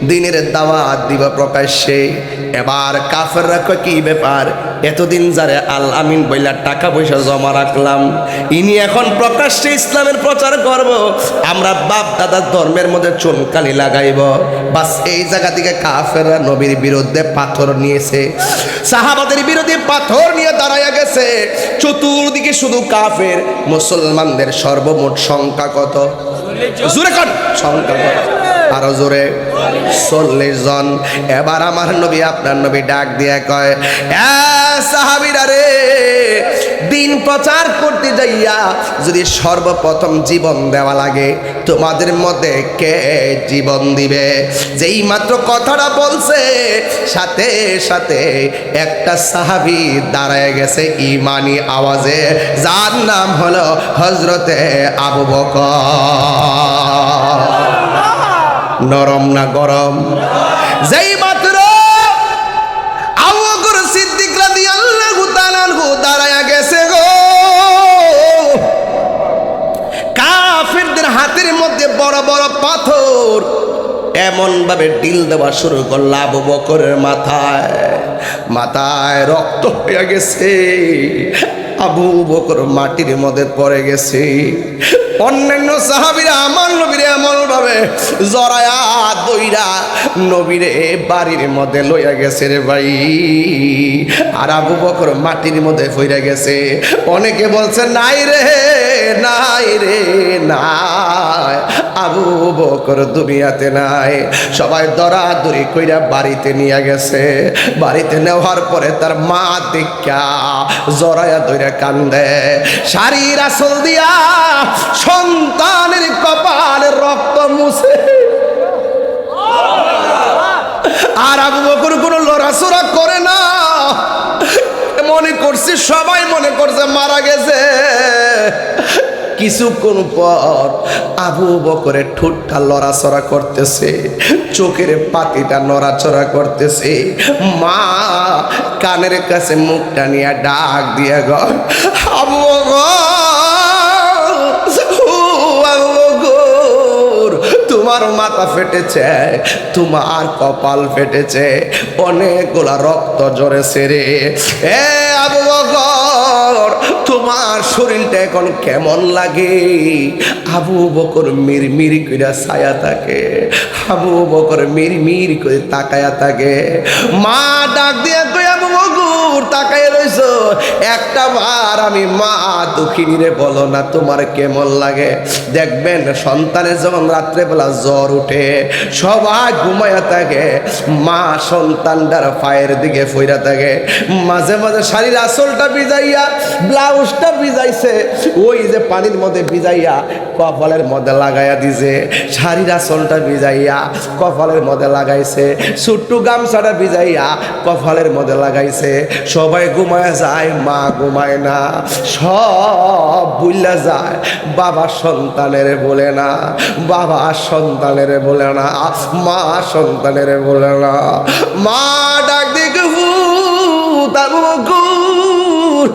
দিনের দাওয়াত দিব প্রকাশ্যে এবার কাফেররা কয় কি ব্যাপার এতদিন যারে আল আমিন বইলা টাকা পয়সা জমা রাখলাম ইনি এখন প্রকাশ্যে ইসলামের প্রচার করব আমরা বাপ দাদার ধর্মের মধ্যে চুনকালি লাগাইব বাস এই জায়গা থেকে কাফেররা নবীর বিরুদ্ধে পাথর নিয়েছে সাহাবাদের বিরুদ্ধে পাথর নিয়ে দাঁড়ায়া গেছে চতুর্দিকে শুধু কাফের মুসলমানদের সর্বমোট সংখ্যা কত জোরে কর সংখ্যা কত আরো জোরে 40 জন এবার আমার নবী আপনার নবী ডাক দিয়ে কয় সাহাবীরা রে দিন প্রচার করতে যাইয়া যদি সর্বপ্রথম জীবন দেওয়া লাগে, তোমাদের মধ্যে কে জীবন দিবে? যেই মাত্র কথাটা বলছে, সাথে সাথে একটা সাহাবী দাঁড়ায় গেছে ইমানি আওয়াজে, যার নাম হলো হযরতে আবু বকর। নরম না গরম? যেই মাত্র আবু বকর সিদ্দিক রাদিয়াল্লাহু তাআলা আনহু দাঁড়ায়া গেছে গো, কাফেরদের হাতের মধ্যে বড় বড় পাথর এমন ভাবে ঢিল দেওয়া শুরু করল আবু বকরের মাথায় রক্ত হয়ে গেছে। আবু বকর মাটির মধ্যে পড়ে গেছে। অন্যান্য সাহাবীরা আমার নবীরে এমন ভাবে জড়ায়া দইরা নবীরে বাড়ির মধ্যে লইয়া গেছে রে ভাই। আর আবু বকর মাটির মধ্যে পড়ে গেছে। অনেকে বলছে নাই রে নাই, আবু বকর দুনিয়াতে নাই। সবাই দরাদরি কইরা বাড়িতে নিয়ে গেছে। বাড়িতে নেওয়ার পরে তার মা দেখা জড়ায়া দইরা কান্দে, শাড়ির আঁচল দিয়া সন্তানের কপালে রক্ত মুছে। আর আবু বকর কোনো লড়াচড়া করে না। মনে করছে, সবাই মনে করছে মারা গেছে। কিছুক্ষণ পর আবু বকরের ঠোঁটটা লড়াচড়া করতেছে, চোখের পাতিটা নড়াচড়া করতেছে। মা কানের কাছে মুখটা নিয়ে ডাক দিয়ে গো, আবু বকর, তোমার মাথা ফেটেছে, তোমার কপাল ফেটেছে, অনেকগুলা রক্ত ঝরেছে রে। এ আবু বকর, তোমার শরীরটা এখন কেমন লাগে? আবু বকর মিরমির করে ছায়া থাকে। আবু বকর মিরমির করে তাকায়া থাকে। মা ডাক দিয়ে কই, আবু বকর তাকায় রইছো, একটা বার আমি মা দুঃখিনী রে বলো না তোমার কেমন লাগে? দেখবেন সন্তানের যখন রাত্রেবেলা জ্বর উঠে, সবাই ঘুমায়া থাকে, মা সন্তানটার পায়ের দিকে ফইরা থাকে। মাঝে মাঝে শাড়ির আঁচলটা ভিজাইয়া, ব্লাউজটা ভিজাইছে, ওই যে পানির মধ্যে ভিজাইয়া কপালের মধ্যে লাগাইয়া দিছে। শাড়ির আঁচলটা ভিজাইয়া কপালের মধ্যে লাগাইছে, ছোট্ট গামছাটা ভিজাইয়া কপালের মধ্যে লাগাইছে। সবাই ঘুমায় যায়, মা ঘুমায় না। সব ভুইলা যায়, বাবা সন্তানের বলে না, বাবা সন্তানের বলে না, মা সন্তানের বলে না। মা ডাক দিকে, আবু বকর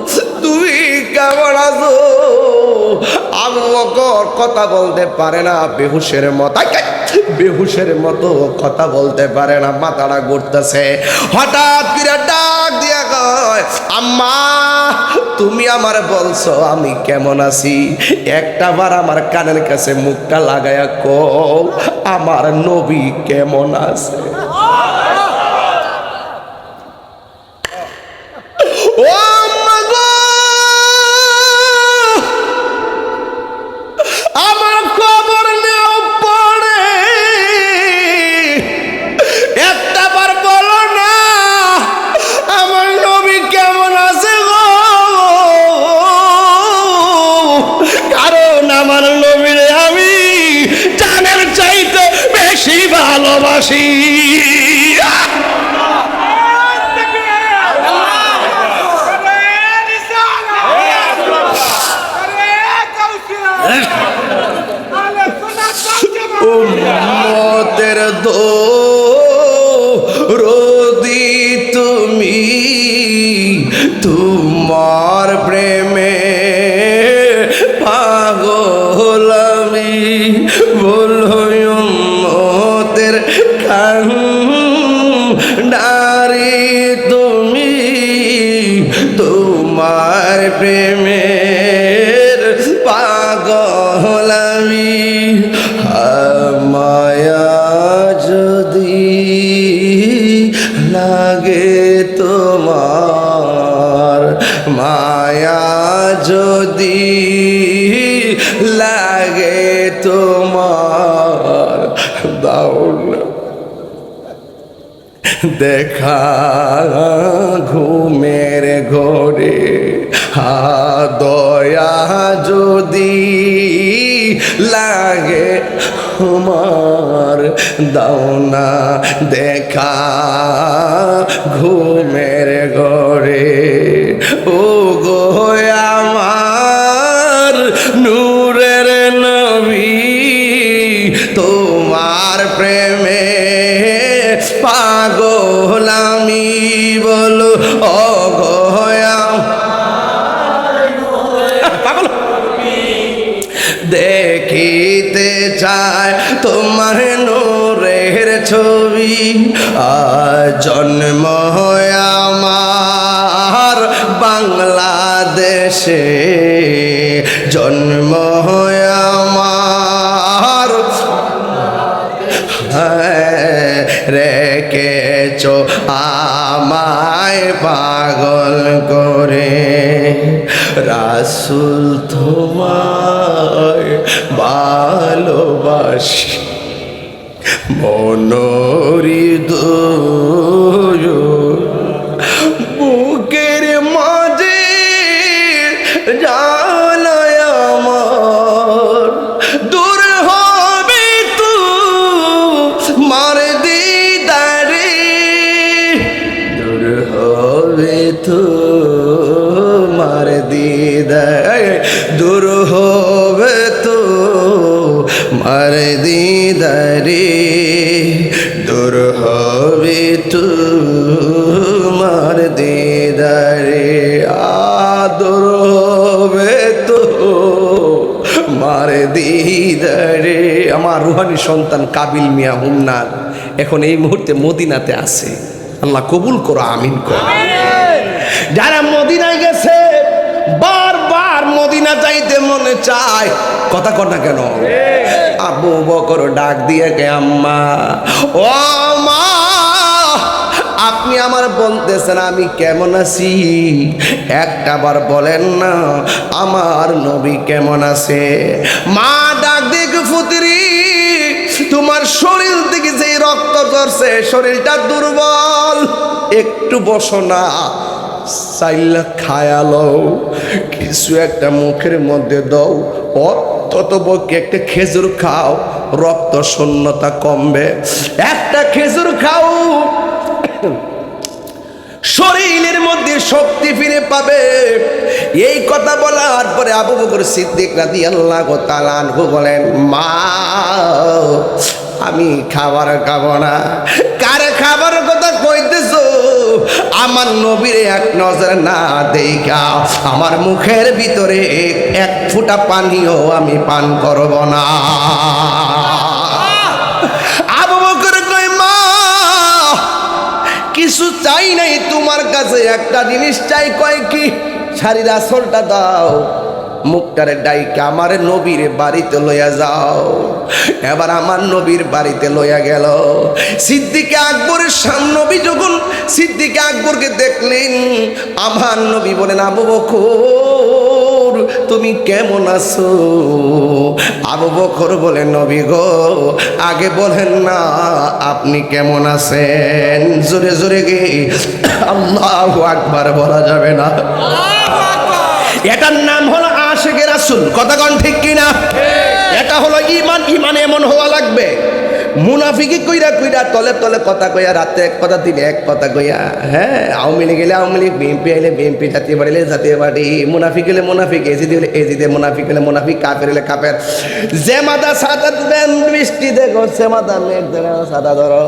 তুমি কেমন আছো? আবু বকর কথা বলতে পারে না, বেহুশের মতো কথা বলতে পারে না, মাথাটা ঘুরতেছে। হঠাৎ করে ডাক দিয়া কয়, আম্মা তুমি আমার বলছো আমি কেমন আছি? একটা বার আমার কানের কাছে মুখটা লাগায়া কও, আমার নবী কেমন আছে? ও আম্মা গো, আমার খবর নেও পড়ে, একটা বার বলো না আমার নবী কেমন আছে গো। কারণ আমার নবীরে আমি জানের চাইতে বেশি ভালোবাসি। উম্মতের দরদি তুমি, তোমার প্রেমে পাগল আমি, বলো উম্মতের কান্ডারি তুমি, তোমার প্রেমের পাগল আমি। মায়া যদি লাগে তোমার, মায়া যদি লাগে তোমার, দাও না দেখা ঘুমের ঘরে দয়া যদি লাগে আমার দাও না দেখা ঘুমের ঘরে ও গো আমার নূরের নবী তোমার প্রেমে পাগল আমি বলো ও গো পাগল দেখিতে চায় তোমার নূরের ছবি জন্ম আমার বাংলাদেশে জন্ম আমার রেখেছ আমায় পাগল করে রাসূল তোমায় ভালোবাসি মনোহৃদয় বুকের মাঝে জানায় আমার দূর হবে তো মার দিদারে দূর হবে তো মার দিদারে দূর হবে তো মার দিদারে দূর হবে তো মার দিদারে আদর হবে তো মার দিদারে। আমার রুহানি সন্তান কাবিল মিয়া হুমনার এখন এই মুহূর্তে মদিনাতে আছে, আল্লাহ কবুল করো, আমিন করো। যারা মদিনায় গেছে বারবার মদিনা যাইতে মনে চায়, কথা কর না কেন? আবু বকর ডাক দিয়ে কে আম্মা, ও মা আপনি আমার বলতেছেন আমি কেমন আছি, একটা বার বলেন না আমার নবী কেমন আছে? মা ডাক দিয়ে ফুতরি তোমার শরীর থেকে যে রক্ত ঝরছে শরীরটা দুর্বল, একটু বসো না, চাইলা খায়ালো কিছু একটা মুখের মধ্যে দাও, অত বকে একটা খেজুর খাও, রক্ত শূন্যতা কমবে, একটা খেজুর খাও শরীরের মধ্যে শক্তি ফিরে পাবে। এই কথা বলার পরে আবু বকর সিদ্দিক রাদিয়াল্লাহু তাআলা আনহু বলেন, মা আমি খাবার খাবো না। কার খাবার কথা কইতেছো? আমার নবীর এক নজর না দেখা আমার মুখের ভিতরে এক ফোঁটা পানিও আমি পান করব না। আবু বকর কয়, মা কিছু চাই নাই তোমার কাছে, একটা জিনিস চাই। কয় কি? শাড়ির আঁচলটা দাও, মুখটারে ডাইকা আমার নবীর বাড়িতে লইয়া যাও। এবার আমার নবীর বাড়িতে লইয়া গেল। সিদ্দিক আকবরের নবী যখন সিদ্দিক আকবরকে দেখলেন, আমার নবী বলেন, আবু বকর তুমি কেমন আছো? আবু বকর বলেন, নবী গো আগে বলেন না আপনি কেমন আছেন? জোরে জোরে গে আল্লাহু আকবার বলা যাবে না। এটার নাম হলো আশিকে রাসূল, কথা কোন ঠিক কিনা? এটা হলো ঈমান। ঈমান এমন হওয়া লাগবে, মুনাফিকি কইরা কইরা তলে তলে কথা কইয়া, রাতে এক কথা দিলে এক কথা কইয়া, হ্যাঁ আওয়ামী লীগ গেলে আওয়ামী লীগ, বিএনপি হলে বিএনপি, জাতীয় পার্টি হলে জাতীয় পার্টি, মুনাফিক হলে মুনাফিক, এজিদি হলে এজিদে মুনাফিক হলে মুনাফিক, কাফের হলে কাফের। যে মাথা সাদা দেন বৃষ্টি দেখো, সে মাথা মেঘ ধরো সাদা ধরো,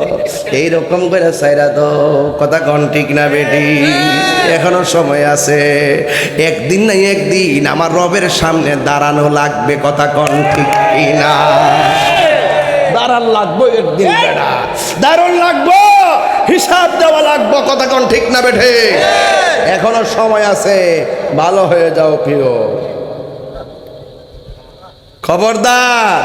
এইরকম করে সাইরা তো কথা কোন ঠিক না বেটি? এখনো সময় আছে, একদিন না একদিন আমার রবের সামনে দাঁড়ানো লাগবে, কথা কোন ঠিক কিনা? দাঁড়ান লাগবো একদিন, বেড়া দাঁড়ান লাগবো, হিসাব দেওয়া লাগবো, কথা কোন ঠিক না বেঠে? এখনো সময় আছে, ভালো হয়ে যাও প্রিয়। খবরদার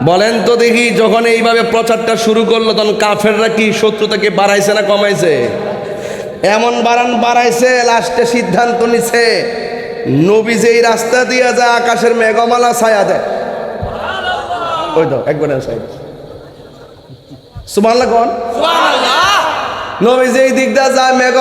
বলেন তো দেখি, যখন এইভাবে প্রচারটা শুরু করলো তখন কাফেররা কি শত্রুতাকে বাড়াইছে না কমাইছে? এমন বাড়াইছে, লাস্টে সিদ্ধান্ত নিছে নবী যেই রাস্তা দিয়ে যায় আকাশের মেঘমালা ছায়া দেয়। ওই তো একবার সুবহানাল্লাহ কোন? সুবহানাল্লাহ। নবী যেই দিক দা যায় মেঘ